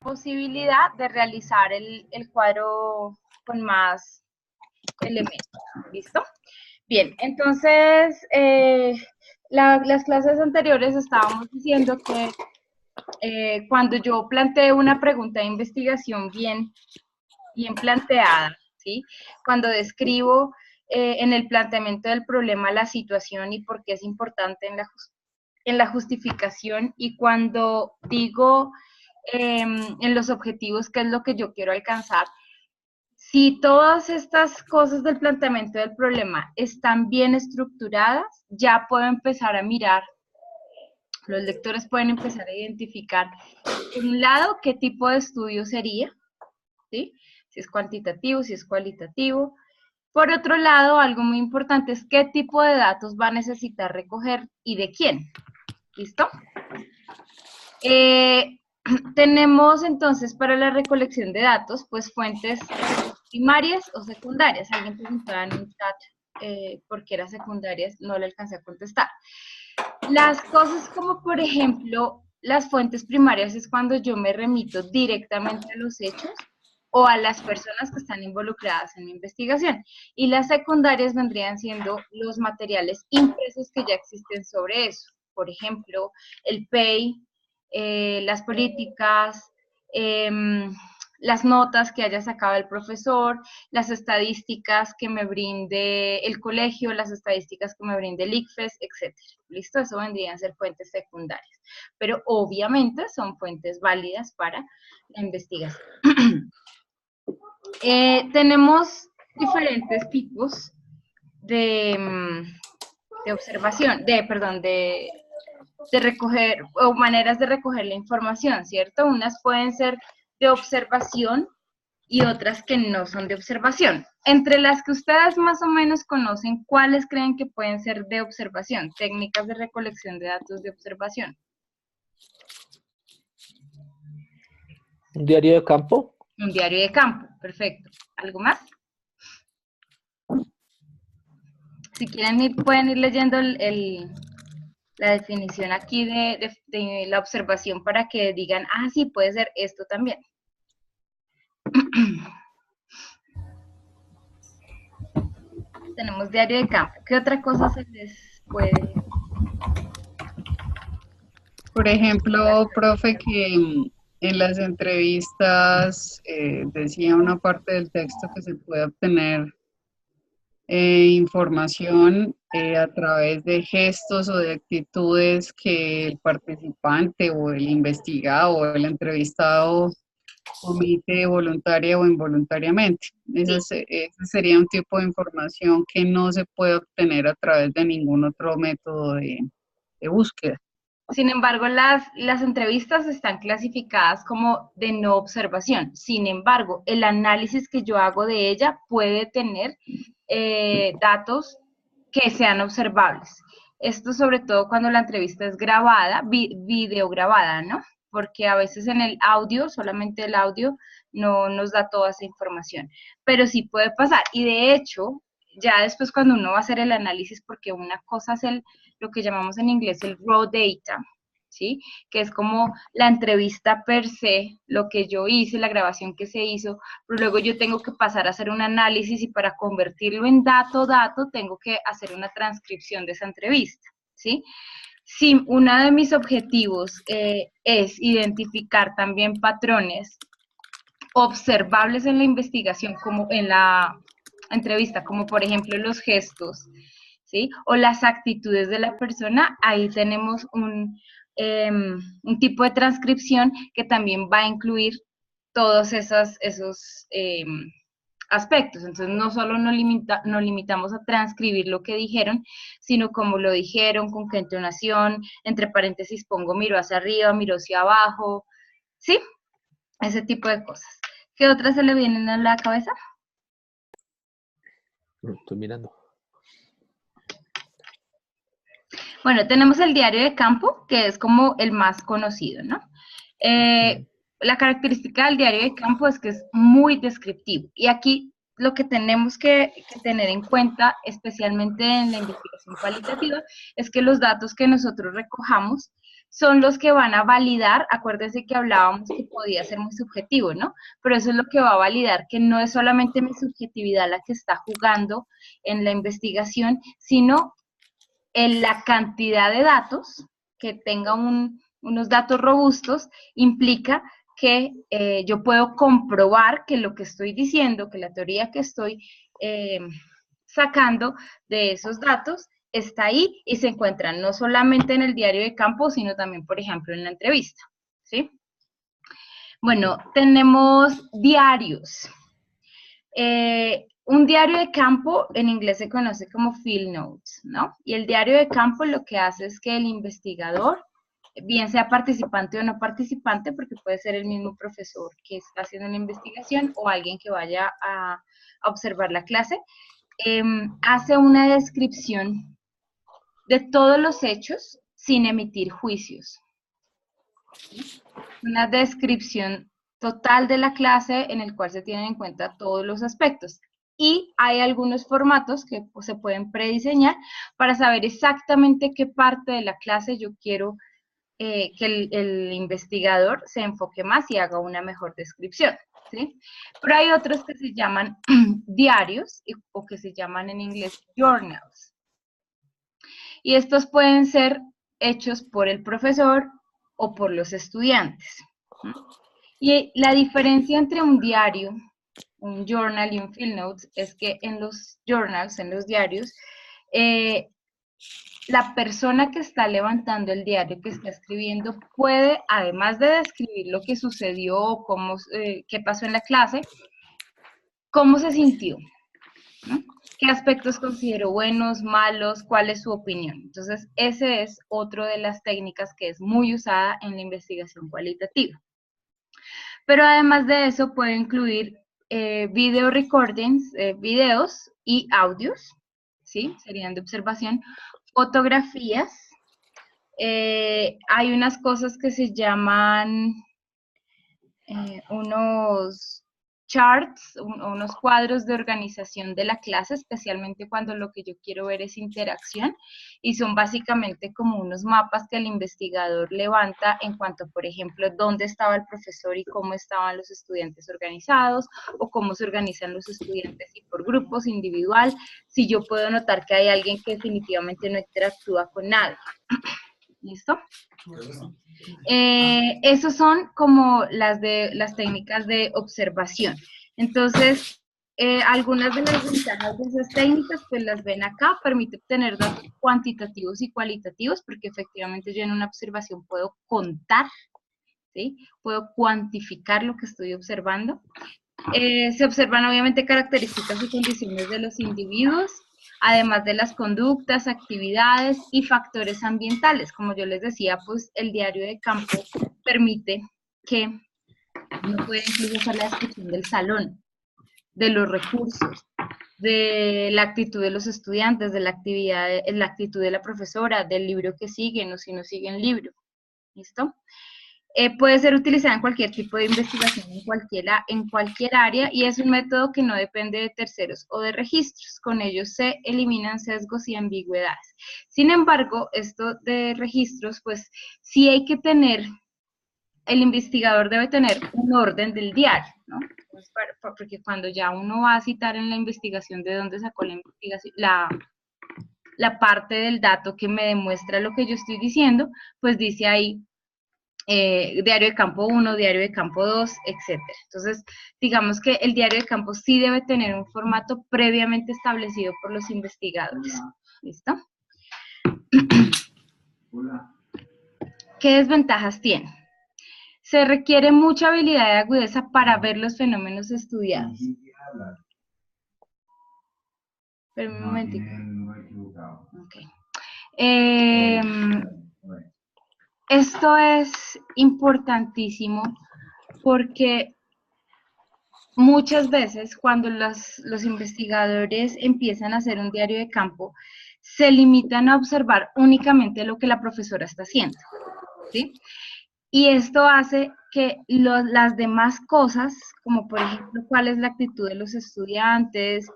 posibilidad de realizar el cuadro con más elementos. ¿Listo? Bien, entonces, las clases anteriores estábamos diciendo que cuando yo planteé una pregunta de investigación bien planteada, ¿sí? Cuando describo en el planteamiento del problema la situación y por qué es importante en la justificación, y cuando digo en los objetivos qué es lo que yo quiero alcanzar, si todas estas cosas del planteamiento del problema están bien estructuradas, ya puedo empezar a mirar, los lectores pueden empezar a identificar, por un lado, qué tipo de estudio sería, ¿sí? Si es cuantitativo, si es cualitativo. Por otro lado, algo muy importante es qué tipo de datos va a necesitar recoger y de quién. ¿Listo? Tenemos entonces para la recolección de datos, pues fuentes primarias o secundarias. Alguien preguntaba en un chat por qué eran secundarias, no le alcancé a contestar. Las cosas como, por ejemplo, las fuentes primarias es cuando yo me remito directamente a los hechos o a las personas que están involucradas en mi investigación. Y las secundarias vendrían siendo los materiales impresos que ya existen sobre eso. Por ejemplo, el PEI, las políticas, las notas que haya sacado el profesor, las estadísticas que me brinde el colegio, las estadísticas que me brinde el ICFES, etc. ¿Listo? Eso vendrían a ser fuentes secundarias. Pero obviamente son fuentes válidas para la investigación. Tenemos diferentes tipos de observación, de recoger, o maneras de recoger la información, ¿cierto? Unas pueden ser de observación y otras que no son de observación. Entre las que ustedes más o menos conocen, ¿cuáles creen que pueden ser de observación? Técnicas de recolección de datos de observación. ¿Un diario de campo? Un diario de campo, perfecto. ¿Algo más? Si quieren pueden ir leyendo la definición aquí de la observación para que digan, ah, sí, puede ser esto también. Tenemos diario de campo. ¿Qué otra cosa se les puede? Por ejemplo, profe, que en las entrevistas decía una parte del texto que se puede obtener información a través de gestos o de actitudes que el participante o el investigado o el entrevistado omite voluntaria o involuntariamente. Ese sería un tipo de información que no se puede obtener a través de ningún otro método de búsqueda. Sin embargo, las entrevistas están clasificadas como de no observación. Sin embargo, el análisis que yo hago de ella puede tener datos que sean observables. Esto sobre todo cuando la entrevista es grabada, videograbada, ¿no? Porque a veces en el audio, solamente el audio, no nos da toda esa información. Pero sí puede pasar. Y de hecho, ya después cuando uno va a hacer el análisis, porque una cosa es lo que llamamos en inglés el raw data, ¿sí? Que es como la entrevista per se, lo que yo hice, la grabación que se hizo, pero luego yo tengo que pasar a hacer un análisis y para convertirlo en dato, tengo que hacer una transcripción de esa entrevista, ¿sí? Si uno de mis objetivos es identificar también patrones observables en la investigación, como en la entrevista, como por ejemplo los gestos, ¿sí? O las actitudes de la persona, ahí tenemos un tipo de transcripción que también va a incluir todos esos aspectos. Entonces, no solo nos limitamos a transcribir lo que dijeron, sino cómo lo dijeron, con qué entonación, entre paréntesis pongo miró hacia arriba, miró hacia abajo, ¿sí? Ese tipo de cosas. ¿Qué otras se le vienen a la cabeza? Estoy mirando. Bueno, tenemos el diario de campo, que es como el más conocido, ¿no? La característica del diario de campo es que es muy descriptivo. Y aquí lo que tenemos que tener en cuenta, especialmente en la investigación cualitativa, es que los datos que nosotros recojamos son los que van a validar, acuérdense que hablábamos que podía ser muy subjetivo, ¿no? Pero eso es lo que va a validar, que no es solamente mi subjetividad la que está jugando en la investigación, sino en la cantidad de datos, que tenga unos datos robustos, implica que yo puedo comprobar que lo que estoy diciendo, que la teoría que estoy sacando de esos datos está ahí y se encuentran no solamente en el diario de campo, sino también, por ejemplo, en la entrevista, ¿sí? Bueno, tenemos diarios. Un diario de campo en inglés se conoce como field notes, ¿no? Y el diario de campo lo que hace es que el investigador, bien sea participante o no participante, porque puede ser el mismo profesor que está haciendo la investigación o alguien que vaya a observar la clase, hace una descripción de todos los hechos sin emitir juicios. Una descripción total de la clase en el cual se tienen en cuenta todos los aspectos. Y hay algunos formatos que pues, se pueden prediseñar para saber exactamente qué parte de la clase yo quiero que el investigador se enfoque más y haga una mejor descripción, ¿sí? Pero hay otros que se llaman diarios o que se llaman en inglés journals. Y estos pueden ser hechos por el profesor o por los estudiantes. Y la diferencia entre un diario, un journal y un field notes es que en los journals, en los diarios, la persona que está levantando el diario, que está escribiendo, puede, además de describir lo que sucedió, cómo, qué pasó en la clase, cómo se sintió, ¿no? ¿Qué aspectos consideró buenos, malos? ¿Cuál es su opinión? Entonces, ese es otro de las técnicas que es muy usada en la investigación cualitativa. Pero además de eso, puede incluir video recordings, videos y audios, ¿sí? Serían de observación, fotografías. Hay unas cosas que se llaman unos charts, unos cuadros de organización de la clase, especialmente cuando lo que yo quiero ver es interacción, y son básicamente como unos mapas que el investigador levanta en cuanto, por ejemplo, dónde estaba el profesor y cómo estaban los estudiantes organizados, o cómo se organizan los estudiantes y por grupos, individual, si yo puedo notar que hay alguien que definitivamente no interactúa con nadie. ¿Listo? Esos son como las técnicas de observación. Entonces, algunas de las ventajas de esas técnicas, pues las ven acá, permite obtener datos cuantitativos y cualitativos, porque efectivamente yo en una observación puedo contar, ¿sí? Puedo cuantificar lo que estoy observando. Se observan obviamente características y condiciones de los individuos, además de las conductas, actividades y factores ambientales. Como yo les decía, pues el diario de campo permite que uno pueda incluso hacer la descripción del salón, de los recursos, de la actitud de los estudiantes, de la actividad, la actitud de la profesora, del libro que siguen o si no siguen libro. ¿Listo? Puede ser utilizada en cualquier tipo de investigación, en cualquier área, y es un método que no depende de terceros o de registros. Con ellos se eliminan sesgos y ambigüedades. Sin embargo, esto de registros, pues sí hay que tener, el investigador debe tener un orden del diario, ¿no? Pues porque cuando ya uno va a citar en la investigación de dónde sacó la investigación, la parte del dato que me demuestra lo que yo estoy diciendo, pues dice ahí, diario de campo 1, diario de campo 2, etc. Entonces, digamos que el diario de campo sí debe tener un formato previamente establecido por los investigadores. ¿Listo? ¿Qué desventajas tiene? Se requiere mucha habilidad y agudeza para ver los fenómenos estudiados. Pero un momentito. Okay. Esto es importantísimo porque muchas veces cuando los investigadores empiezan a hacer un diario de campo, se limitan a observar únicamente lo que la profesora está haciendo, ¿sí? Y esto hace que las demás cosas, como por ejemplo cuál es la actitud de los estudiantes,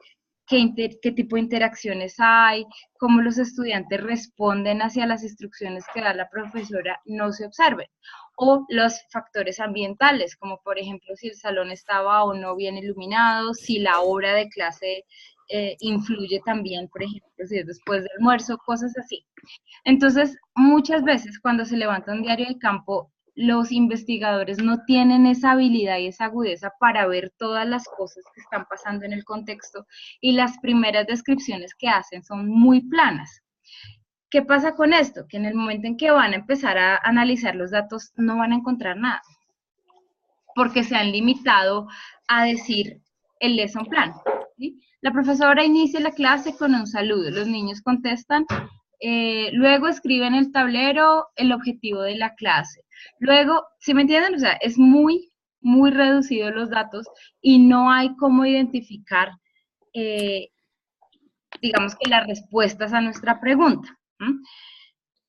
qué tipo de interacciones hay, cómo los estudiantes responden hacia las instrucciones que da la profesora, no se observen. O los factores ambientales, como por ejemplo si el salón estaba o no bien iluminado, si la hora de clase influye también, por ejemplo, si es después del almuerzo, cosas así. Entonces, muchas veces cuando se levanta un diario de campo, los investigadores no tienen esa habilidad y esa agudeza para ver todas las cosas que están pasando en el contexto y las primeras descripciones que hacen son muy planas. ¿Qué pasa con esto? Que en el momento en que van a empezar a analizar los datos no van a encontrar nada, porque se han limitado a decir el lesson plan, ¿sí? La profesora inicia la clase con un saludo, los niños contestan, luego escriben en el tablero el objetivo de la clase. Luego, ¿sí me entienden? O sea, es muy reducido los datos y no hay cómo identificar, digamos que las respuestas a nuestra pregunta.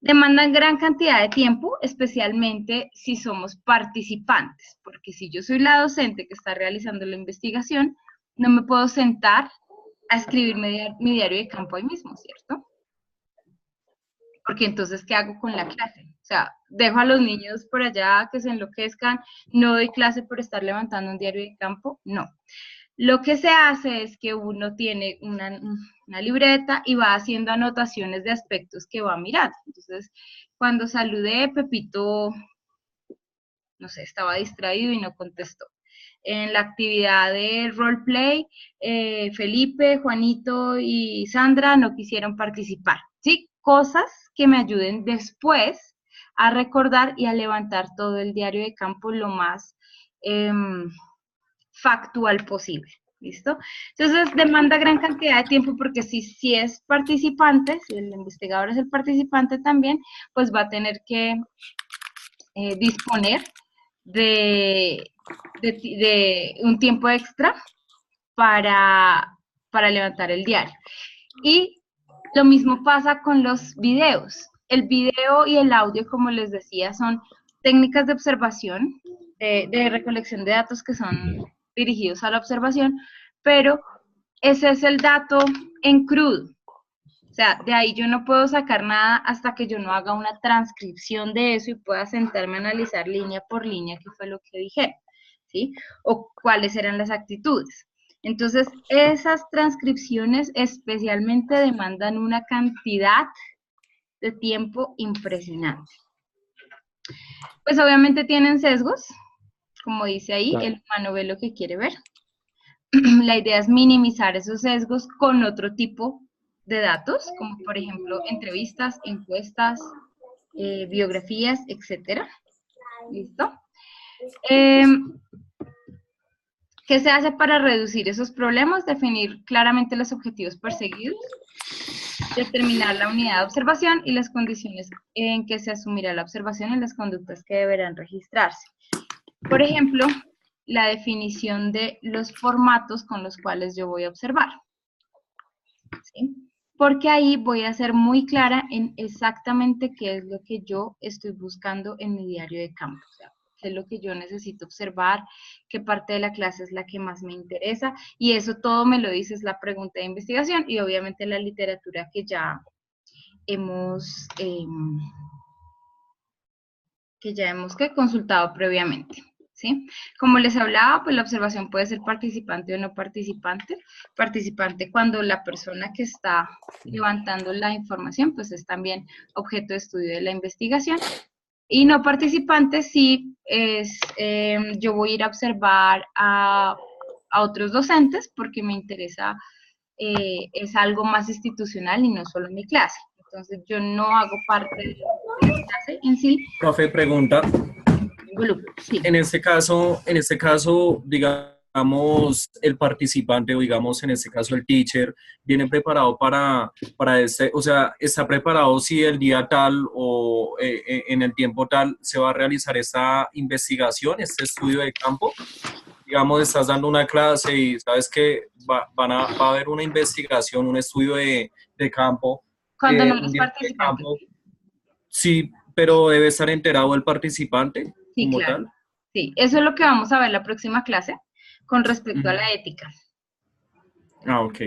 Demandan gran cantidad de tiempo, especialmente si somos participantes, porque si yo soy la docente que está realizando la investigación, no me puedo sentar a escribir mi diario de campo ahí mismo, ¿cierto? Porque entonces, ¿qué hago con la clase? O sea, dejo a los niños por allá que se enloquezcan, no doy clase por estar levantando un diario de campo, no. Lo que se hace es que uno tiene una libreta y va haciendo anotaciones de aspectos que va mirando. Entonces, cuando saludé, Pepito, no sé, estaba distraído y no contestó. En la actividad de roleplay, Felipe, Juanito y Sandra no quisieron participar, ¿sí? Cosas que me ayuden después a recordar y a levantar todo el diario de campo lo más factual posible, ¿listo? Entonces, demanda gran cantidad de tiempo porque si es participante, si el investigador es el participante también, pues va a tener que disponer de un tiempo extra para levantar el diario. Y lo mismo pasa con los videos. El video y el audio, como les decía, son técnicas de observación, de recolección de datos que son dirigidos a la observación, pero ese es el dato en crudo. O sea, de ahí yo no puedo sacar nada hasta que yo no haga una transcripción de eso y pueda sentarme a analizar línea por línea qué fue lo que dije, ¿sí? O cuáles eran las actitudes. Entonces, esas transcripciones especialmente demandan una cantidad de tiempo impresionante. Pues obviamente tienen sesgos, como dice ahí, Claro. el humano ve lo que quiere ver. La idea es minimizar esos sesgos con otro tipo de datos, como por ejemplo entrevistas, encuestas, biografías, etcétera. ¿Listo? ¿Qué se hace para reducir esos problemas? Definir claramente los objetivos perseguidos, determinar la unidad de observación y las condiciones en que se asumirá la observación y las conductas que deberán registrarse. Por ejemplo, la definición de los formatos con los cuales yo voy a observar, ¿sí? Porque ahí voy a ser muy clara en exactamente qué es lo que yo estoy buscando en mi diario de campo, o sea, qué es lo que yo necesito observar, qué parte de la clase es la que más me interesa, y eso todo me lo dice es la pregunta de investigación y obviamente la literatura que ya hemos consultado previamente. ¿Sí? Como les hablaba, pues la observación puede ser participante o no participante. Participante cuando la persona que está levantando la información, pues es también objeto de estudio de la investigación. Y no participante si es, yo voy a ir a observar a otros docentes porque me interesa, es algo más institucional y no solo mi clase. Entonces yo no hago parte de la clase en sí. Profe, pregunta. Sí. En este caso, digamos, el participante o digamos, en este caso, el teacher, viene preparado para o sea, está preparado si el día tal o en el tiempo tal se va a realizar esta investigación, este estudio de campo. Digamos, estás dando una clase y sabes que va a haber una investigación, un estudio de campo. Cuando no eres participante. Sí, pero debe estar enterado el participante Sí, como claro. tal. Sí, eso es lo que vamos a ver la próxima clase con respecto a la ética. Ah, ok.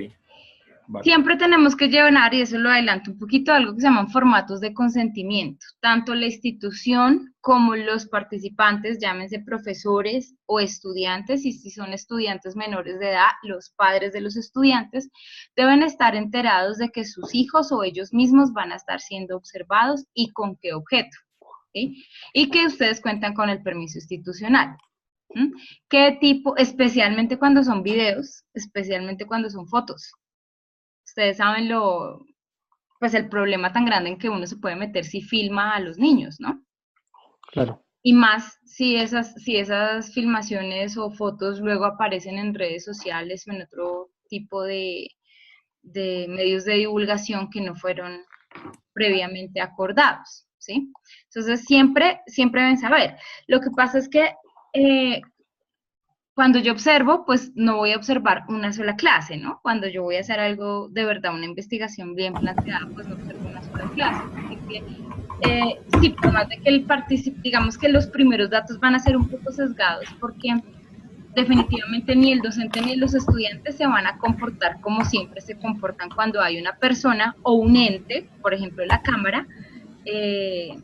Vale. Siempre tenemos que llevar, y eso lo adelanto un poquito, algo que se llaman formatos de consentimiento. Tanto la institución como los participantes, llámense profesores o estudiantes, y si son estudiantes menores de edad, los padres de los estudiantes, deben estar enterados de que sus hijos o ellos mismos van a estar siendo observados y con qué objeto, ¿sí? Y que ustedes cuentan con el permiso institucional. ¿Qué tipo? Especialmente cuando son videos, especialmente cuando son fotos. Ustedes saben pues el problema tan grande en que uno se puede meter si filma a los niños, ¿no? Claro. Y más si esas filmaciones o fotos luego aparecen en redes sociales o en otro tipo de medios de divulgación que no fueron previamente acordados, ¿sí? Entonces siempre deben saber. Lo que pasa es que cuando yo observo, pues no voy a observar una sola clase, ¿no? Cuando yo voy a hacer algo de verdad, una investigación bien planteada, pues no observo una sola clase. Así que, sí, por más de que digamos que los primeros datos van a ser un poco sesgados, porque definitivamente ni el docente ni los estudiantes se van a comportar como siempre se comportan cuando hay una persona o un ente, por ejemplo la cámara, que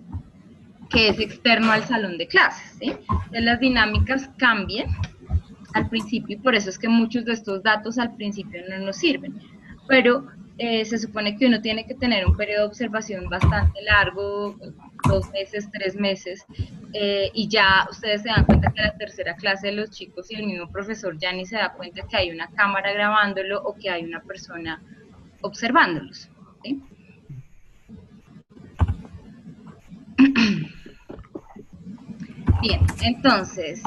es externo al salón de clases, ¿sí? Entonces las dinámicas cambian al principio, y por eso es que muchos de estos datos al principio no nos sirven, pero se supone que uno tiene que tener un periodo de observación bastante largo, 2 meses, 3 meses, y ya ustedes se dan cuenta que la tercera clase de los chicos y el mismo profesor ya ni se da cuenta que hay una cámara grabándolo o que hay una persona observándolos, ¿sí? Bien, entonces,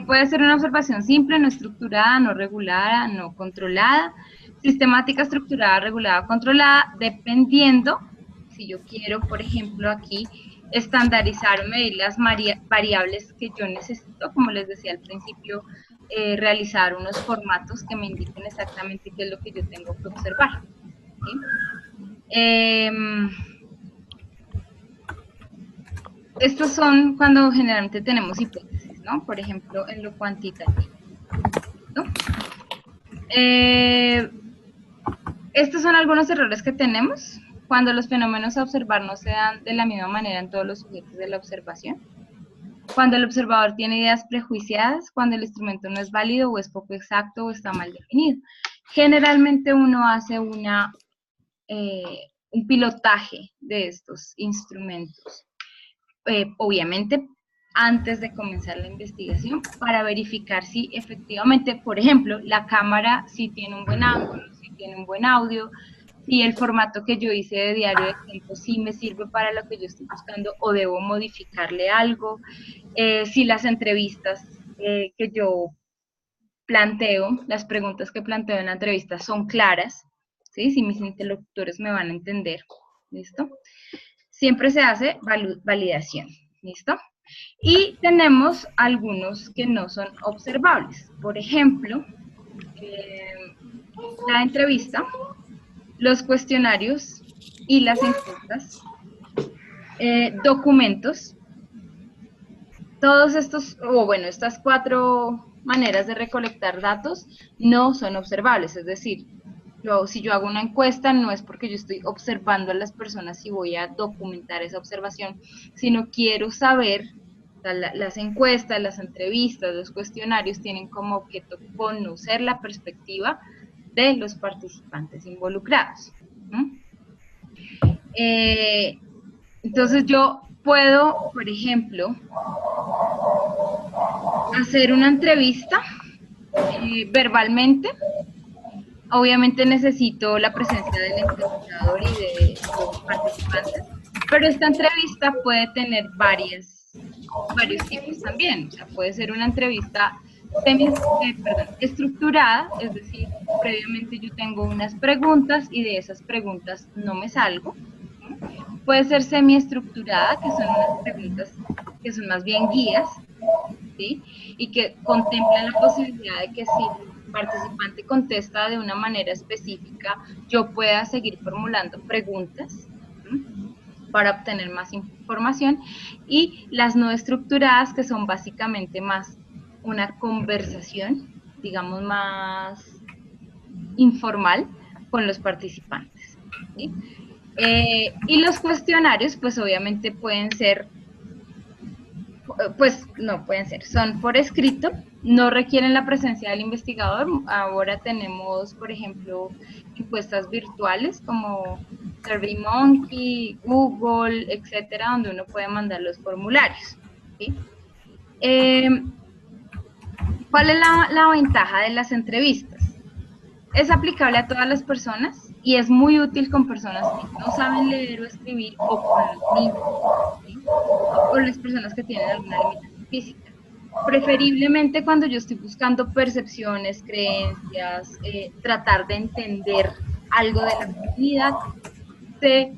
puede ser una observación simple, no estructurada, no regulada, no controlada, sistemática, estructurada, regulada, controlada, dependiendo, si yo quiero, por ejemplo, aquí, estandarizar o medir las variables que yo necesito, como les decía al principio, realizar unos formatos que me indiquen exactamente qué es lo que yo tengo que observar, ¿sí? Estos son cuando generalmente tenemos hipótesis, ¿no? Por ejemplo, en lo cuantitativo, ¿no? Estos son algunos errores que tenemos cuando los fenómenos a observar no se dan de la misma manera en todos los sujetos de la observación. Cuando el observador tiene ideas prejuiciadas, cuando el instrumento no es válido o es poco exacto o está mal definido. Generalmente uno hace un pilotaje de estos instrumentos. Obviamente antes de comenzar la investigación para verificar si efectivamente, por ejemplo, la cámara si tiene un buen ángulo, si tiene un buen audio, si el formato que yo hice de diario de tiempo sí me sirve para lo que yo estoy buscando o debo modificarle algo, si las entrevistas que yo planteo, las preguntas que planteo en la entrevista son claras, ¿sí? Si mis interlocutores me van a entender, ¿listo? Siempre se hace validación, ¿listo? Y tenemos algunos que no son observables. Por ejemplo, la entrevista, los cuestionarios y las encuestas, documentos, todos estos, o bueno, estas 4 maneras de recolectar datos no son observables, es decir, si yo hago una encuesta no es porque yo estoy observando a las personas y voy a documentar esa observación, sino quiero saber, o sea, las encuestas, las entrevistas, los cuestionarios tienen como objeto conocer la perspectiva de los participantes involucrados. Entonces yo puedo, por ejemplo, hacer una entrevista verbalmente. Obviamente necesito la presencia del entrevistador y de los participantes, pero esta entrevista puede tener varios tipos también. O sea, puede ser una entrevista estructurada, es decir, previamente yo tengo unas preguntas y de esas preguntas no me salgo. Puede ser semiestructurada, que son unas preguntas que son más bien guías, ¿sí? Y que contemplan la posibilidad de que si el participante contesta de una manera específica, yo pueda seguir formulando preguntas, ¿sí? Para obtener más información, y las no estructuradas, que son básicamente más una conversación, digamos más informal, con los participantes, ¿sí? Y los cuestionarios, pues obviamente pueden ser, pues no pueden ser, son por escrito, no requieren la presencia del investigador. Ahora tenemos, por ejemplo, encuestas virtuales como SurveyMonkey, Google, etcétera, donde uno puede mandar los formularios, ¿sí? ¿Cuál es la ventaja de las entrevistas? Es aplicable a todas las personas y es muy útil con personas que no saben leer o escribir o con los niños, ¿sí? O con las personas que tienen alguna limitación física. Preferiblemente cuando yo estoy buscando percepciones, creencias, tratar de entender algo de la comunidad, se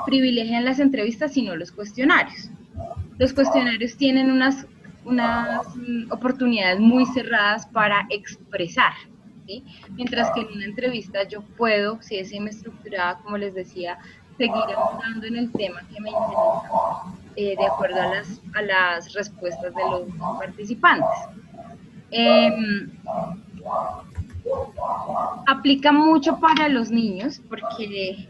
privilegian las entrevistas y no los cuestionarios. Los cuestionarios tienen unas oportunidades muy cerradas para expresar, ¿sí? Mientras que en una entrevista yo puedo, si es semi-estructurada, como les decía, seguir ahondando en el tema que me interesa, de acuerdo a las respuestas de los participantes. Aplica mucho para los niños, porque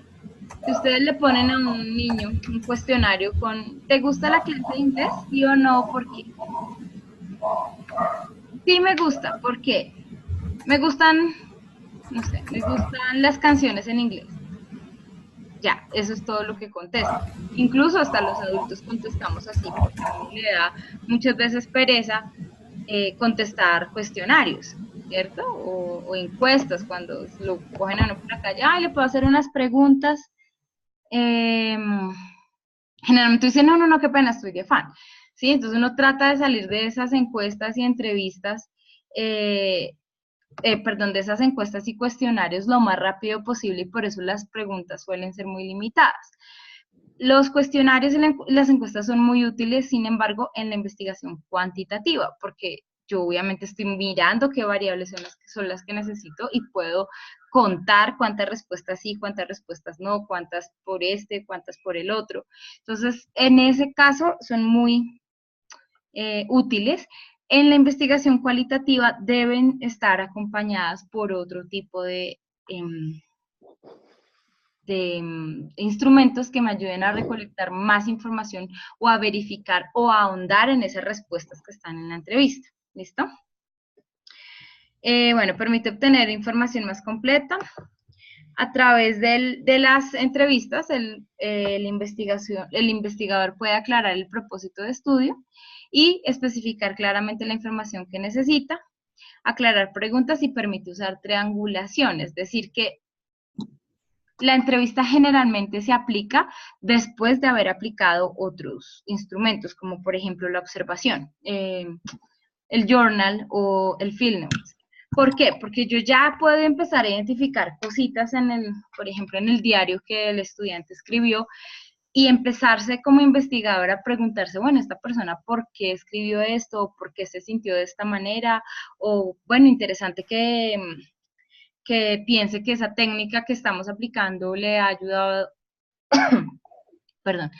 si ustedes le ponen a un niño un cuestionario con ¿te gusta la clase de inglés? ¿Sí o no? ¿Por qué? Sí me gusta, ¿por qué? Me gustan, no sé, me gustan las canciones en inglés. Ya, eso es todo lo que contesta. Incluso hasta los adultos contestamos así, porque a uno le da muchas veces pereza contestar cuestionarios, ¿cierto? O encuestas, cuando lo cogen a uno por la calle, ay, le puedo hacer unas preguntas. Generalmente dicen, no, no, no, qué pena, estoy de fan. ¿Sí? Entonces uno trata de salir de esas encuestas y entrevistas, de esas encuestas y cuestionarios lo más rápido posible, y por eso las preguntas suelen ser muy limitadas. Los cuestionarios y las encuestas son muy útiles, sin embargo, en la investigación cuantitativa, porque yo obviamente estoy mirando qué variables son las que necesito y puedo contar cuántas respuestas sí, cuántas respuestas no, cuántas por este, cuántas por el otro. Entonces, en ese caso son muy útiles. En la investigación cualitativa deben estar acompañadas por otro tipo de instrumentos que me ayuden a recolectar más información o a verificar o a ahondar en esas respuestas que están en la entrevista. ¿Listo? Bueno, permite obtener información más completa. A través de las entrevistas, el investigador puede aclarar el propósito de estudio y especificar claramente la información que necesita, aclarar preguntas y permite usar triangulación, es decir, que la entrevista generalmente se aplica después de haber aplicado otros instrumentos, como por ejemplo la observación, el journal o el field notes. ¿Por qué? Porque yo ya puedo empezar a identificar cositas por ejemplo, en el diario que el estudiante escribió, y empezarse como investigadora a preguntarse, bueno, esta persona, ¿por qué escribió esto? ¿Por qué se sintió de esta manera? O, bueno, interesante que piense que esa técnica que estamos aplicando le ha ayudado, perdón,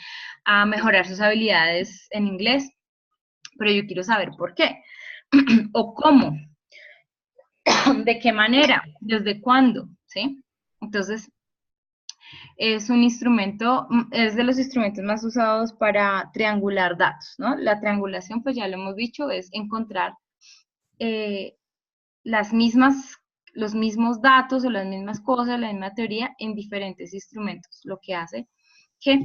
a mejorar sus habilidades en inglés, pero yo quiero saber por qué, o cómo, de qué manera, desde cuándo, ¿sí? Entonces, es un instrumento, es de los instrumentos más usados para triangular datos, ¿no? La triangulación, pues ya lo hemos dicho, es encontrar los mismos datos o las mismas cosas, la misma teoría en diferentes instrumentos, lo que hace que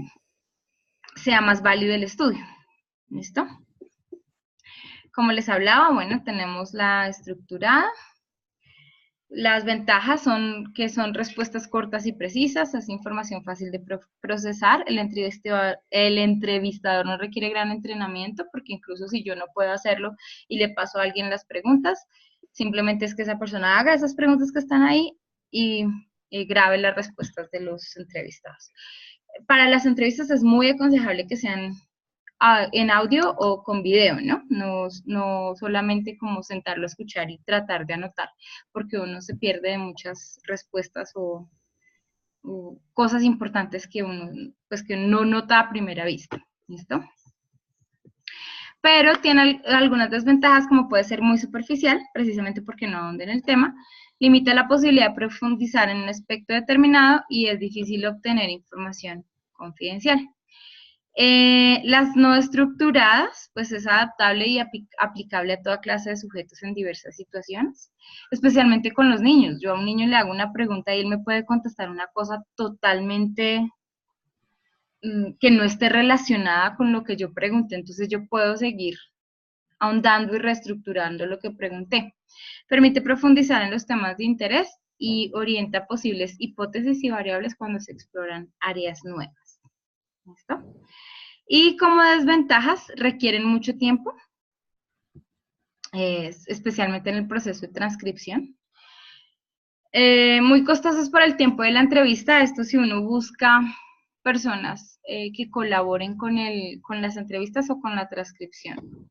sea más válido el estudio. ¿Listo? Como les hablaba, bueno, tenemos la estructurada. Las ventajas son que son respuestas cortas y precisas, es información fácil de procesar, el entrevistador no requiere gran entrenamiento, porque incluso si yo no puedo hacerlo y le paso a alguien las preguntas, simplemente es que esa persona haga esas preguntas que están ahí y grabe las respuestas de los entrevistados. Para las entrevistas es muy aconsejable que sean en audio o con video, ¿no? No solamente como sentarlo a escuchar y tratar de anotar, porque uno se pierde de muchas respuestas o cosas importantes que uno, pues que no nota a primera vista, ¿listo? pero tiene algunas desventajas, como puede ser muy superficial, precisamente porque no ahonda en el tema, limita la posibilidad de profundizar en un aspecto determinado y es difícil obtener información confidencial. Las no estructuradas, pues es adaptable y aplicable a toda clase de sujetos en diversas situaciones, especialmente con los niños. Yo a un niño le hago una pregunta y él me puede contestar una cosa totalmente que no esté relacionada con lo que yo pregunté, entonces yo puedo seguir ahondando y reestructurando lo que pregunté. Permite profundizar en los temas de interés y orienta posibles hipótesis y variables cuando se exploran áreas nuevas. ¿Listo? Y como desventajas, requieren mucho tiempo, especialmente en el proceso de transcripción. Muy costosos por el tiempo de la entrevista, esto si uno busca personas que colaboren con las entrevistas o con la transcripción.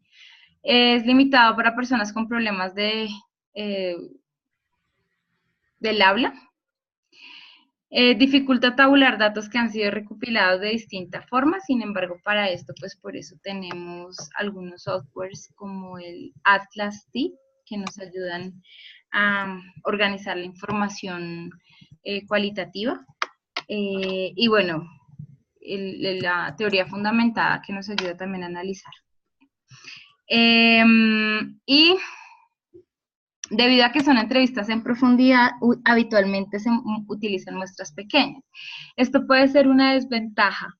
Es limitado para personas con problemas del habla. Dificulta tabular datos que han sido recopilados de distintas formas, sin embargo, para esto, pues por eso tenemos algunos softwares como el Atlas T, que nos ayudan a organizar la información cualitativa. Y bueno, la teoría fundamentada que nos ayuda también a analizar. Y debido a que son entrevistas en profundidad, habitualmente se utilizan muestras pequeñas. Esto puede ser una desventaja.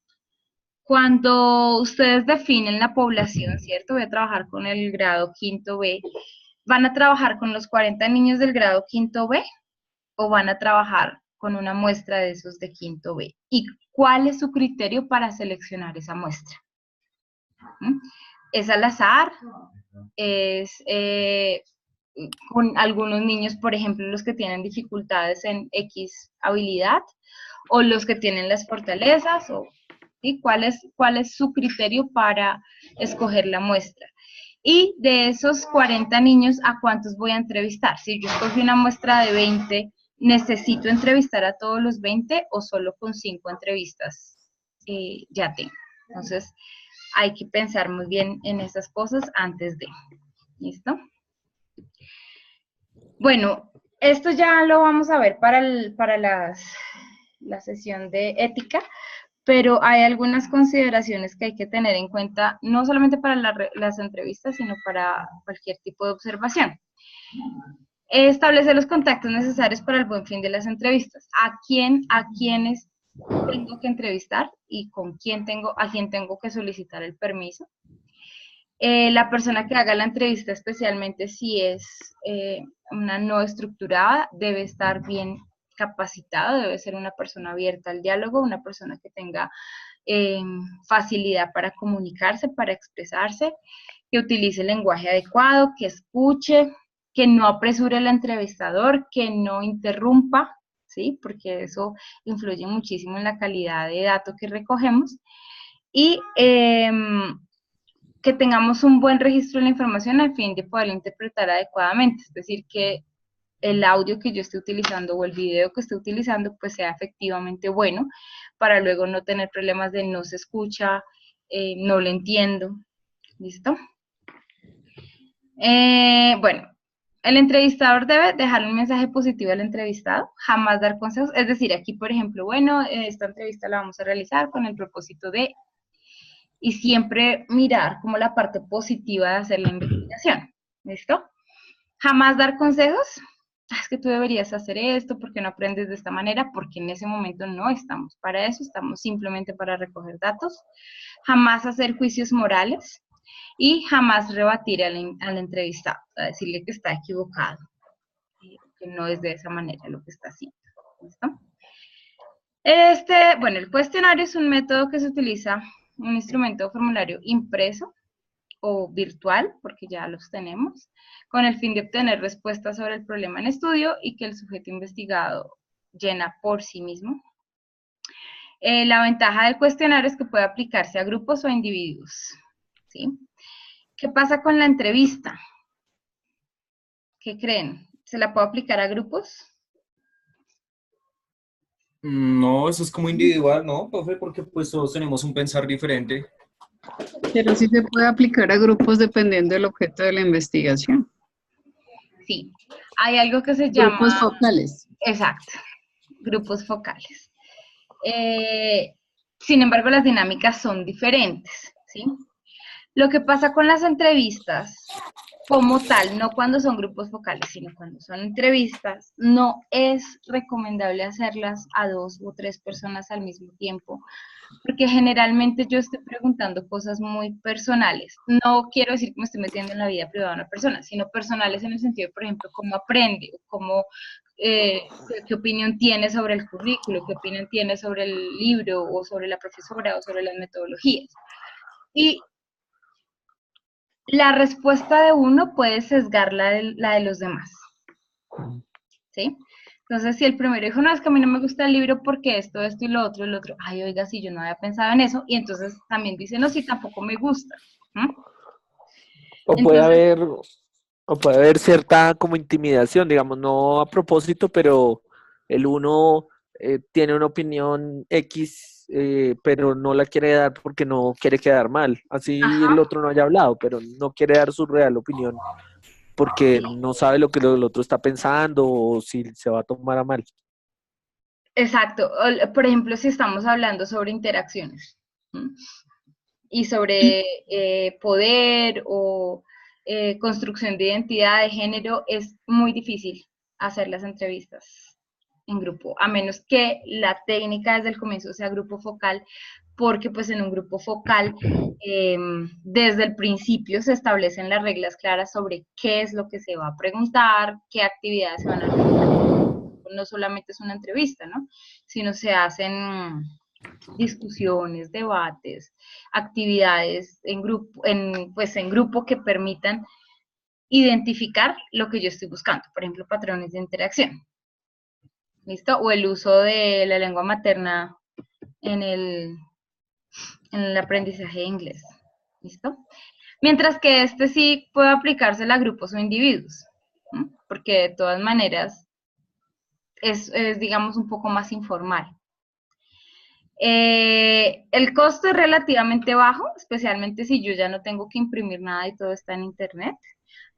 Cuando ustedes definen la población, ¿cierto? Voy a trabajar con el grado quinto B. ¿Van a trabajar con los 40 niños del grado quinto B o van a trabajar con una muestra de esos de quinto B? ¿Y cuál es su criterio para seleccionar esa muestra? ¿Es al azar? ¿Es con algunos niños, por ejemplo, los que tienen dificultades en X habilidad, o los que tienen las fortalezas, ¿sí? ¿Cuál es su criterio para escoger la muestra? Y de esos 40 niños, ¿a cuántos voy a entrevistar? Si yo escogí una muestra de 20, ¿necesito entrevistar a todos los 20 o solo con 5 entrevistas ya tengo? Entonces, hay que pensar muy bien en esas cosas antes de. ¿Listo? Bueno, esto ya lo vamos a ver para la sesión de ética, pero hay algunas consideraciones que hay que tener en cuenta, no solamente para las entrevistas, sino para cualquier tipo de observación. Establecer los contactos necesarios para el buen fin de las entrevistas. ¿A quiénes tengo que entrevistar y a quién tengo que solicitar el permiso? La persona que haga la entrevista, especialmente si es una no estructurada, debe estar bien capacitada, debe ser una persona abierta al diálogo, una persona que tenga facilidad para comunicarse, para expresarse, que utilice el lenguaje adecuado, que escuche, que no apresure al entrevistador, que no interrumpa, ¿sí? Porque eso influye muchísimo en la calidad de datos que recogemos. Y que tengamos un buen registro de la información al fin de poderla interpretar adecuadamente, es decir, que el audio que yo esté utilizando o el video que esté utilizando pues sea efectivamente bueno, para luego no tener problemas de no se escucha, no lo entiendo. ¿Listo? Bueno, el entrevistador debe dejar un mensaje positivo al entrevistado, jamás dar consejos, es decir, aquí por ejemplo, bueno, esta entrevista la vamos a realizar con el propósito de, y siempre mirar como la parte positiva de hacer la investigación. ¿Listo? Jamás dar consejos. Es que tú deberías hacer esto, porque no aprendes de esta manera, porque en ese momento no estamos para eso, estamos simplemente para recoger datos. Jamás hacer juicios morales y jamás rebatir al entrevistado, a decirle que está equivocado, que no es de esa manera lo que está haciendo. ¿Listo? Bueno, el cuestionario es un método que se utiliza, un instrumento o formulario impreso o virtual, porque ya los tenemos, con el fin de obtener respuestas sobre el problema en estudio y que el sujeto investigado llena por sí mismo. La ventaja del cuestionario es que puede aplicarse a grupos o a individuos, ¿sí? ¿Qué pasa con la entrevista? ¿Qué creen? ¿Se la puede aplicar a grupos? No, eso es como individual, ¿no, profe? Porque pues todos tenemos un pensar diferente. Pero sí se puede aplicar a grupos dependiendo del objeto de la investigación. Sí, hay algo que se Grupos llama, focales. exacto, grupos focales. Eh, Sin embargo, las dinámicas son diferentes, ¿sí? Lo que pasa con las entrevistas, como tal, no cuando son grupos focales, sino cuando son entrevistas, no es recomendable hacerlas a 2 o 3 personas al mismo tiempo, porque generalmente yo estoy preguntando cosas muy personales. No quiero decir que me estoy metiendo en la vida privada de una persona, sino personales en el sentido, por ejemplo, cómo aprende, cómo, qué opinión tiene sobre el currículo, qué opinión tiene sobre el libro, o sobre la profesora, o sobre las metodologías. Y la respuesta de uno puede sesgar la de los demás, ¿sí? Entonces, si el primero dijo, no, es que a mí no me gusta el libro porque esto y lo otro, el otro, ay, oiga, si yo no había pensado en eso, y entonces también dice, no, sí, tampoco me gusta. ¿Mm? O Entonces, puede haber cierta como intimidación, digamos, no a propósito, pero el uno tiene una opinión X, pero no la quiere dar porque no quiere quedar mal. Así el ajá, otro no haya hablado, pero no quiere dar su real opinión porque sí, no sabe lo que el otro está pensando o si se va a tomar a mal. exacto. Por ejemplo, si estamos hablando sobre interacciones, ¿m? Y sobre poder o construcción de identidad de género, es muy difícil hacer las entrevistas en grupo, a menos que la técnica desde el comienzo sea grupo focal, porque pues en un grupo focal desde el principio se establecen las reglas claras sobre qué es lo que se va a preguntar, qué actividades se van a realizar. No solamente es una entrevista, ¿no? Sino se hacen discusiones, debates, actividades pues en grupo que permitan identificar lo que yo estoy buscando, por ejemplo, patrones de interacción, ¿listo? O el uso de la lengua materna en el aprendizaje de inglés, ¿listo? Mientras que este sí puede aplicársela a grupos o individuos, ¿no? Porque de todas maneras es, digamos, un poco más informal. El costo es relativamente bajo, especialmente si yo ya no tengo que imprimir nada y todo está en internet.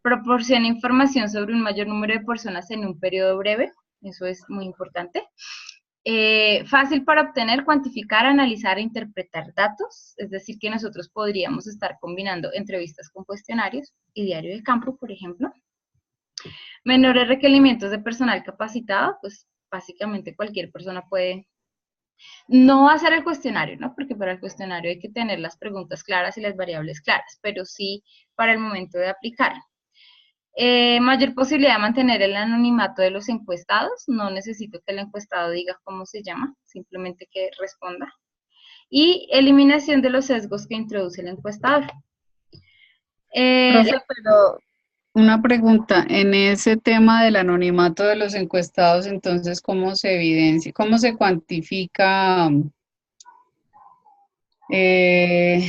Proporciona información sobre un mayor número de personas en un periodo breve, eso es muy importante. Fácil para obtener, cuantificar, analizar e interpretar datos, es decir, que nosotros podríamos estar combinando entrevistas con cuestionarios y diario de campo, por ejemplo. Menores requerimientos de personal capacitado, pues básicamente cualquier persona puede no hacer el cuestionario, ¿no? Porque para el cuestionario hay que tener las preguntas claras y las variables claras, pero sí para el momento de aplicar. Mayor posibilidad de mantener el anonimato de los encuestados. No necesito que el encuestado diga cómo se llama, simplemente que responda. Y eliminación de los sesgos que introduce el encuestador. Profe, pero una pregunta, en ese tema del anonimato de los encuestados, entonces, ¿cómo se evidencia, cómo se cuantifica? Eh,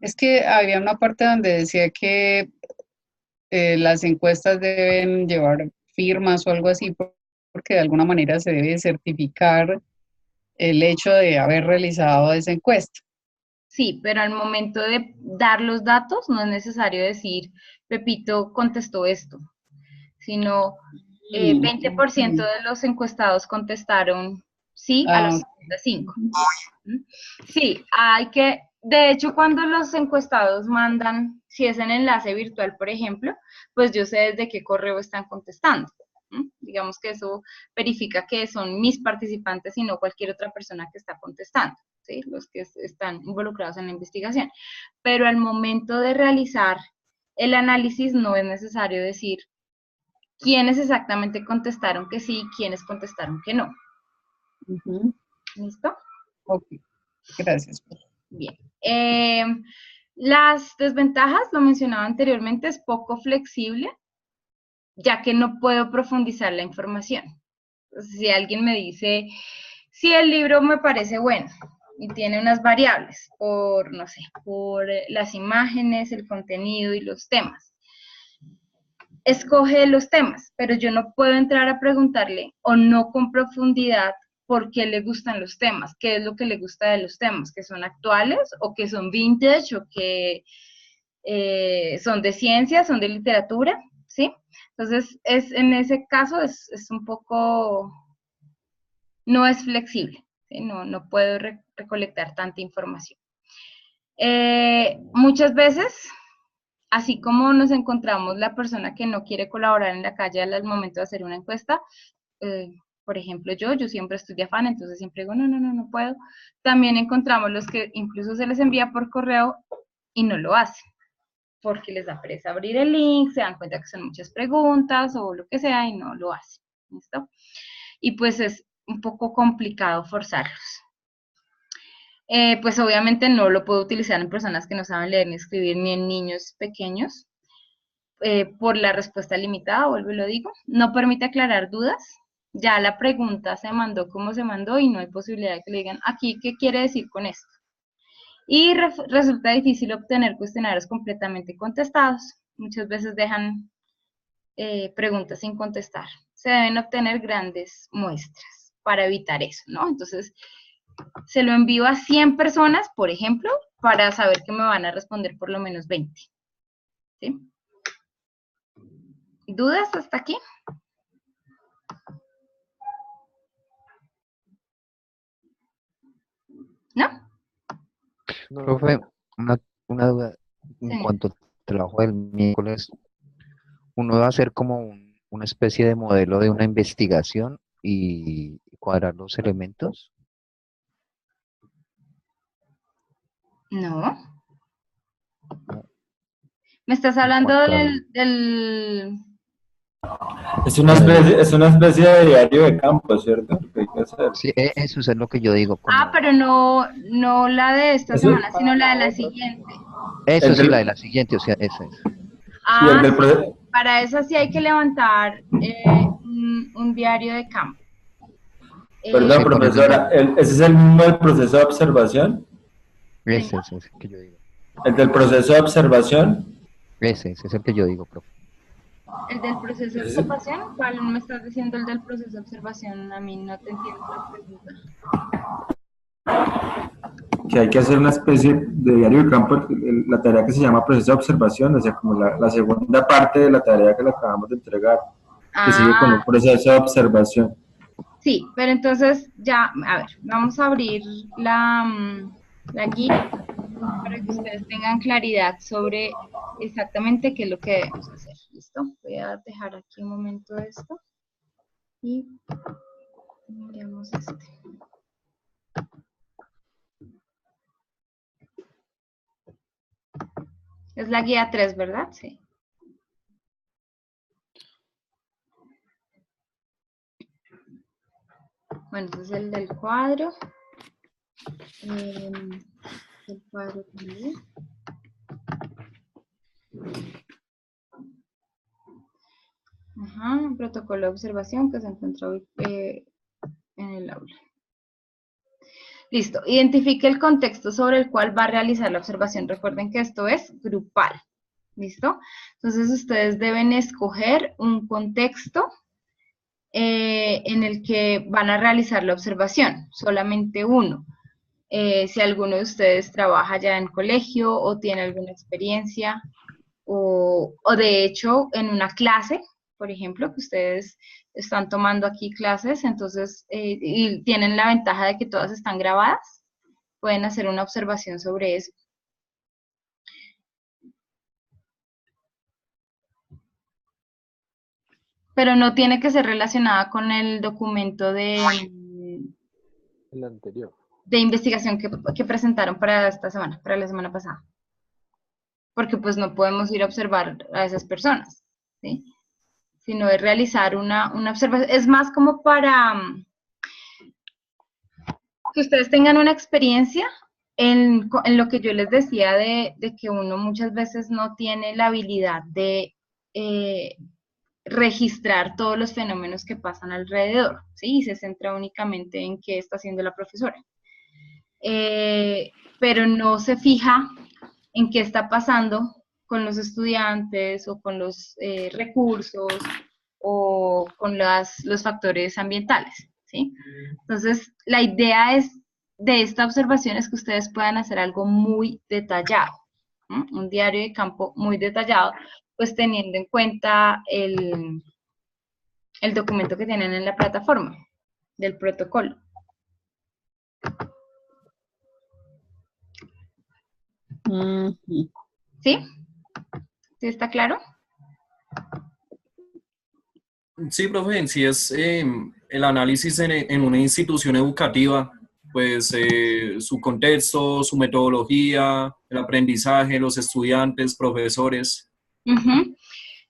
es que había una parte donde decía que las encuestas deben llevar firmas o algo así, porque de alguna manera se debe certificar el hecho de haber realizado esa encuesta. Sí, pero al momento de dar los datos no es necesario decir, Pepito contestó esto, sino 20% Ok. de los encuestados contestaron sí a Ah, las 5. Sí, hay que, de hecho, cuando los encuestados mandan, si es en enlace virtual, por ejemplo, pues yo sé desde qué correo están contestando. Digamos que eso verifica que son mis participantes y no cualquier otra persona que está contestando, ¿sí? Los que están involucrados en la investigación. Pero al momento de realizar el análisis no es necesario decir quiénes exactamente contestaron que sí, quiénes contestaron que no. ujú. ¿Listo? Ok, gracias. Bien. Las desventajas, lo mencionaba anteriormente, es poco flexible, ya que no puedo profundizar la información. Entonces, si alguien me dice, si el libro me parece bueno y tiene unas variables por, no sé, por las imágenes, el contenido y los temas, escoge los temas, pero yo no puedo entrar a preguntarle o no con profundidad por qué le gustan los temas, qué es lo que le gusta de los temas, que son actuales o que son vintage o que son de ciencia, son de literatura, ¿sí? Entonces, en ese caso es un poco, no es flexible, ¿sí? No puedo recolectar tanta información. Muchas veces, así como nos encontramos la persona que no quiere colaborar en la calle al momento de hacer una encuesta, por ejemplo, yo siempre estoy de afán, entonces siempre digo, no puedo. También encontramos los que incluso se les envía por correo y no lo hacen, porque les da pereza abrir el link, se dan cuenta que son muchas preguntas o lo que sea y no lo hacen, ¿listo? Y pues es un poco complicado forzarlos. Pues obviamente no lo puedo utilizar en personas que no saben leer ni escribir, ni en niños pequeños, por la respuesta limitada, vuelvo y lo digo. No permite aclarar dudas. Ya la pregunta se mandó como se mandó y no hay posibilidad de que le digan, aquí, ¿qué quiere decir con esto? Y resulta difícil obtener cuestionarios completamente contestados. Muchas veces dejan preguntas sin contestar. Se deben obtener grandes muestras para evitar eso, ¿no? Entonces, se lo envío a 100 personas, por ejemplo, para saber que me van a responder por lo menos 20. ¿Sí? ¿Dudas hasta aquí? ¿No? Profe, una duda en Sí. cuanto al trabajo del miércoles. Uno va a hacer como una especie de modelo de una investigación y cuadrar los elementos. No. ¿Me estás hablando cuanto al- del... Es una especie de diario de campo, ¿cierto? Lo que hay que hacer. Sí, eso es lo que yo digo. Ah, pero no la de esta Eso- semana, sino la de la siguiente. Eso el sí, del- la de la siguiente, o sea, esa es. Y el Ah, del sí, proceso. para eso sí hay que levantar un diario de campo. Perdón, Sí, por eso profesora, ¿ese es el mismo del proceso de observación? ese es el que yo digo. ¿El del proceso de observación? Ese es el que yo digo, profe. ¿El del proceso de observación? ¿Cuál me estás diciendo el del proceso de observación? A mí no te entiendo la pregunta. Que hay que hacer una especie de diario de campo, la tarea que se llama proceso de observación, o sea, como la segunda parte de la tarea que le acabamos de entregar, que sigue con un proceso de observación. Sí, pero entonces ya, a ver, vamos a abrir la guía para que ustedes tengan claridad sobre exactamente qué es lo que debemos hacer. ¿Listo? Voy a dejar aquí un momento esto y miremos este. Es la guía 3, ¿verdad? Sí. Bueno, este es el del cuadro. El cuadro también. Ajá, un protocolo de observación que se encuentra hoy en el aula. Listo, identifique el contexto sobre el cual va a realizar la observación. Recuerden que esto es grupal. ¿Listo? Entonces ustedes deben escoger un contexto en el que van a realizar la observación, solamente uno. Si alguno de ustedes trabaja ya en colegio o tiene alguna experiencia o de hecho en una clase, por ejemplo, que ustedes están tomando aquí clases, entonces, y tienen la ventaja de que todas están grabadas, pueden hacer una observación sobre eso. Pero no tiene que ser relacionada con el documento El anterior. de investigación que presentaron para esta semana, para la semana pasada. Porque pues no podemos ir a observar a esas personas, ¿sí? Sino es realizar una observación. Es más como para que ustedes tengan una experiencia en lo que yo les decía de que uno muchas veces no tiene la habilidad de registrar todos los fenómenos que pasan alrededor, ¿sí? Y se centra únicamente en qué está haciendo la profesora. Pero no se fija en qué está pasando con los estudiantes o con los recursos o con los factores ambientales, ¿sí? Entonces, la idea de esta observación es que ustedes puedan hacer algo muy detallado, ¿no? Un diario de campo muy detallado, pues teniendo en cuenta el documento que tienen en la plataforma del protocolo. ¿Sí? ¿Sí está claro? Sí, profe, en sí es el análisis en una institución educativa, pues su contexto, su metodología, el aprendizaje, los estudiantes, profesores. Ujú.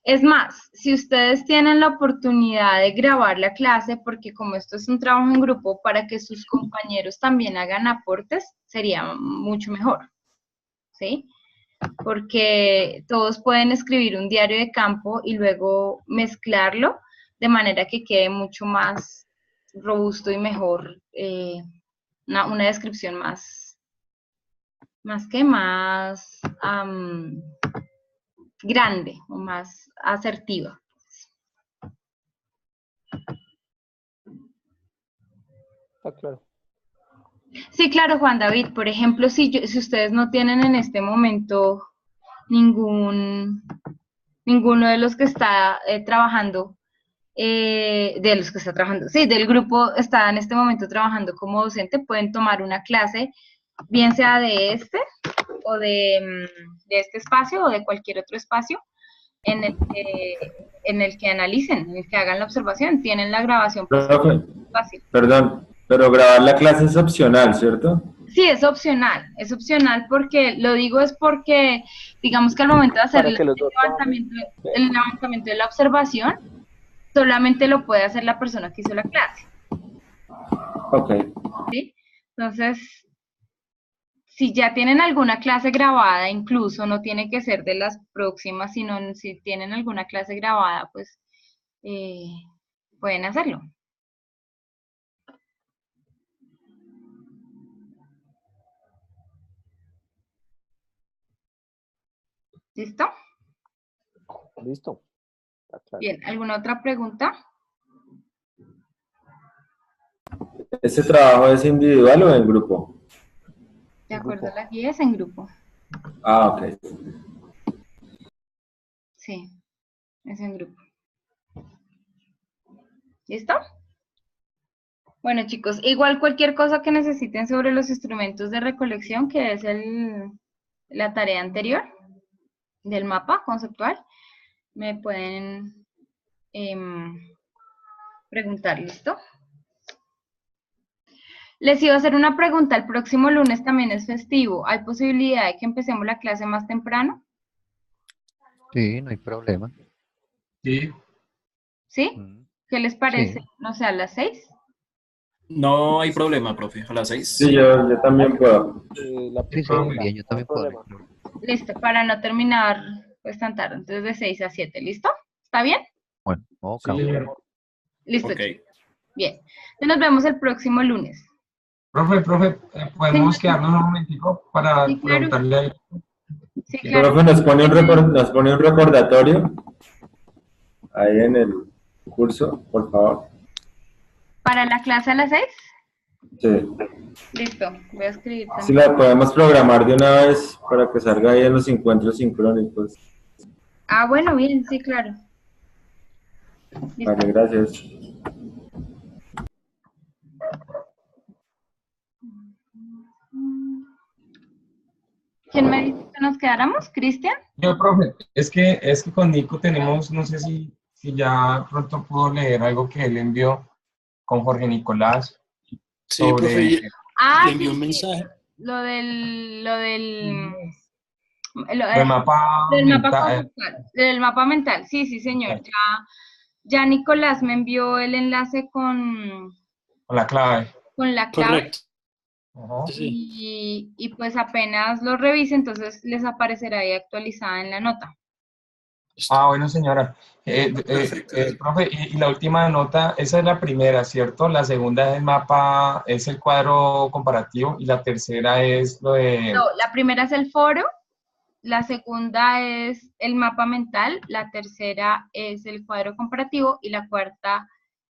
Es más, si ustedes tienen la oportunidad de grabar la clase, porque como esto es un trabajo en grupo, para que sus compañeros también hagan aportes, sería mucho mejor, ¿sí? Porque todos pueden escribir un diario de campo y luego mezclarlo de manera que quede mucho más robusto y mejor, una descripción más grande o más asertiva. Está claro. Sí, claro, Juan David. Por ejemplo, si ustedes no tienen en este momento ninguno de los que está trabajando, sí, del grupo está en este momento trabajando como docente, pueden tomar una clase, bien sea de este o de este espacio o de cualquier otro espacio en el que analicen, en el que hagan la observación. Tienen la grabación Profe, fácil. perdón, pero grabar la clase es opcional, ¿cierto? Sí, es opcional porque, lo digo es porque, digamos que al momento de hacer Para que los dos el levantamiento de la observación, solamente lo puede hacer la persona que hizo la clase, Ok. ¿sí? Entonces, si ya tienen alguna clase grabada, incluso no tiene que ser de las próximas, sino si tienen alguna clase grabada, pues pueden hacerlo. ¿Listo? Listo. Está claro. Bien, ¿alguna otra pregunta? ¿Este trabajo es individual o en grupo? De acuerdo a la guía, es en grupo. Ah, ok. Sí, es en grupo. ¿Listo? Bueno, chicos, igual cualquier cosa que necesiten sobre los instrumentos de recolección, que es la tarea anterior del mapa conceptual, me pueden preguntar, ¿listo? Les iba a hacer una pregunta, el próximo lunes también es festivo, ¿hay posibilidad de que empecemos la clase más temprano? Sí, no hay problema. Sí. ¿Sí? Mm, ¿Qué les parece? Sí, No sé, ¿a las 6? No hay problema, profe, a las Sí, 6. yo también puedo. La sí, sí, pregunta, bien, yo no hay también puedo. problema. Listo, para no terminar pues tan tarde, entonces de 6 a 7, ¿listo? ¿Está bien? Bueno, ok. Sí, señor. Listo, Ok. chicos. Bien. Entonces nos vemos el próximo lunes. Profe, ¿podemos Señor, quedarnos un momentico para sí, claro. preguntarle a él? Sí, Ok. claro. Profe, nos pone un recordatorio ahí en el curso, por favor. ¿Para la clase a las 6? Sí. Listo, voy a escribir Si también. la podemos programar de una vez para que salga ahí en los encuentros sincrónicos. Ah, bueno, bien, sí, claro. Listo. Vale, gracias. ¿Quién me dice que nos quedáramos? ¿Cristian? Yo, profe, es que con Nico tenemos, no sé si ya pronto pudo leer algo que él envió con Jorge Nicolás Sí, profe, sobre... Ah, le envió un sí, mensaje. el mapa del mapa mental. conceptual, del mapa mental. Sí, sí, señor. Ya Nicolás me envió el enlace con Con la clave. la clave. Correcto. Ajá. Sí. Y pues apenas lo revise, entonces les aparecerá ahí actualizada en la nota. Ah, bueno, señora. Perfecto. Profe, y la última nota, esa es la primera, ¿cierto? La segunda es el mapa, es el cuadro comparativo, y la tercera es lo de... No, la primera es el foro, la segunda es el mapa mental, la tercera es el cuadro comparativo y la cuarta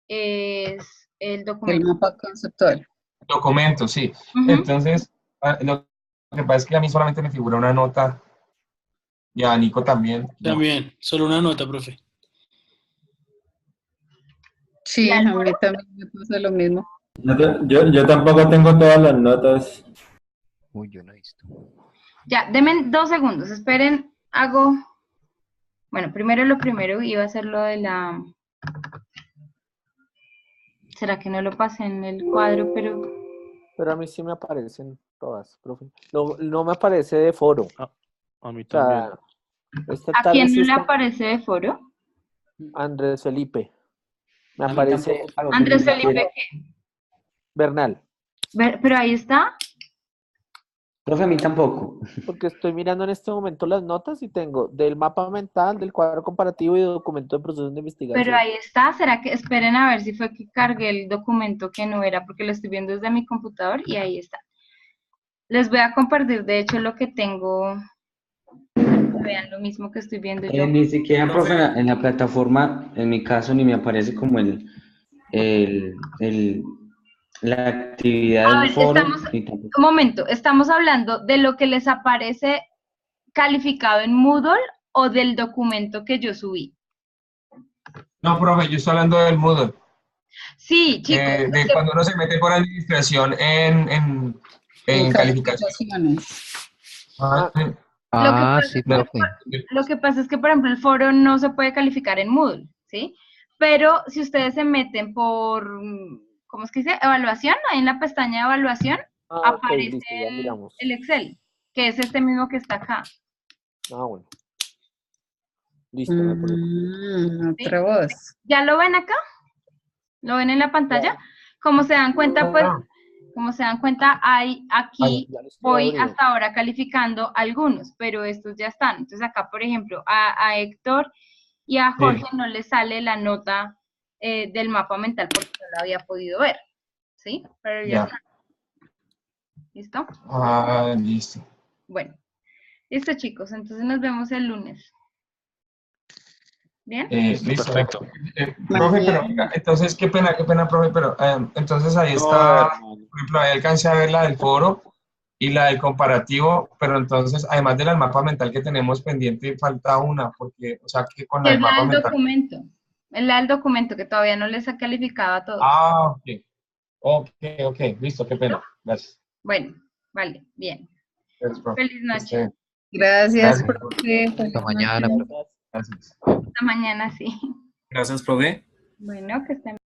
es el El documento. mapa conceptual. Documento, sí. Ujú. Entonces, lo que pasa es que a mí solamente me figura una nota y a Nico también. No. También, solo una nota, profe. Sí, ¿La a mí también me pasa lo mismo. Yo tampoco tengo todas las notas. Uy, yo no he visto. Ya, denme 2 segundos, esperen, hago... Bueno, primero lo primero iba a ser lo de la... ¿Será que no lo pasé en el cuadro? Pero a mí sí me aparecen todas, profe. No, no me aparece de foro. A mí O también. sea, esta ¿A tarde quién sí no le está aparece de foro? Andrés Felipe. Me A mí aparece tampoco, profe, Andrés ni Felipe, siquiera. ¿qué? Bernal, Pero ahí está. Profe, a mí tampoco. porque estoy mirando en este momento las notas y tengo del mapa mental, del cuadro comparativo y del documento de procesos de Pero investigación. ahí está. ¿Será que esperen a ver si fue que cargué el documento que no era? Porque lo estoy viendo desde mi computador y ahí está. Les voy a compartir, de hecho, lo que tengo. Vean lo mismo que estoy viendo yo. Ni siquiera, Profe. profe, en la plataforma, en mi caso, ni me aparece como el, la actividad A del ver, foro, ni tampoco. un momento, ¿estamos hablando de lo que les aparece calificado en Moodle o del documento que yo subí? No, profe, yo estoy hablando del Moodle. Sí, chicos, De cuando uno se mete por administración En en calificación. calificaciones. Ah, Ah, pasa sí, es que, profe. lo que pasa es que, por ejemplo, el foro no se puede calificar en Moodle, ¿sí? Pero si ustedes se meten por, ¿cómo es que dice? Evaluación, ahí en la pestaña de evaluación Ah, ok, aparece listo, ya miramos. el Excel, que es este mismo que está acá. Ah, bueno. Listo, no hay problema. Otra voz. ¿Ya lo ven acá? ¿Lo ven en la pantalla? Como se dan cuenta, pues, como se dan cuenta, hay aquí, Ya lo estoy voy abriendo. hasta ahora calificando algunos, pero estos ya están. Entonces acá, por ejemplo, a Héctor y a Jorge no les sale la nota del mapa mental porque no la había podido ver, ¿sí? Pero ya Ya. está. ¿Listo? Ah, listo. Bueno, listo, chicos. Entonces nos vemos el lunes. ¿Bien? Listo. Perfecto. Profe, pero entonces, qué pena, profe, pero entonces ahí está, por ejemplo, ahí alcancé a ver la del foro y la del comparativo, pero entonces, además de la del mapa mental que tenemos pendiente, falta una, porque, o sea, que con la Que del es la mapa del mental. documento. Es la del documento que todavía no les ha calificado a todos. Ah, ok. Ok, listo, qué pena. Gracias. Bueno, vale, bien. Gracias, profe. Feliz noche. Este, Gracias, Gracias. profe. Hasta Feliz mañana, noche. profe. Gracias. Hasta mañana, sí. Gracias, profe. Bueno, que estén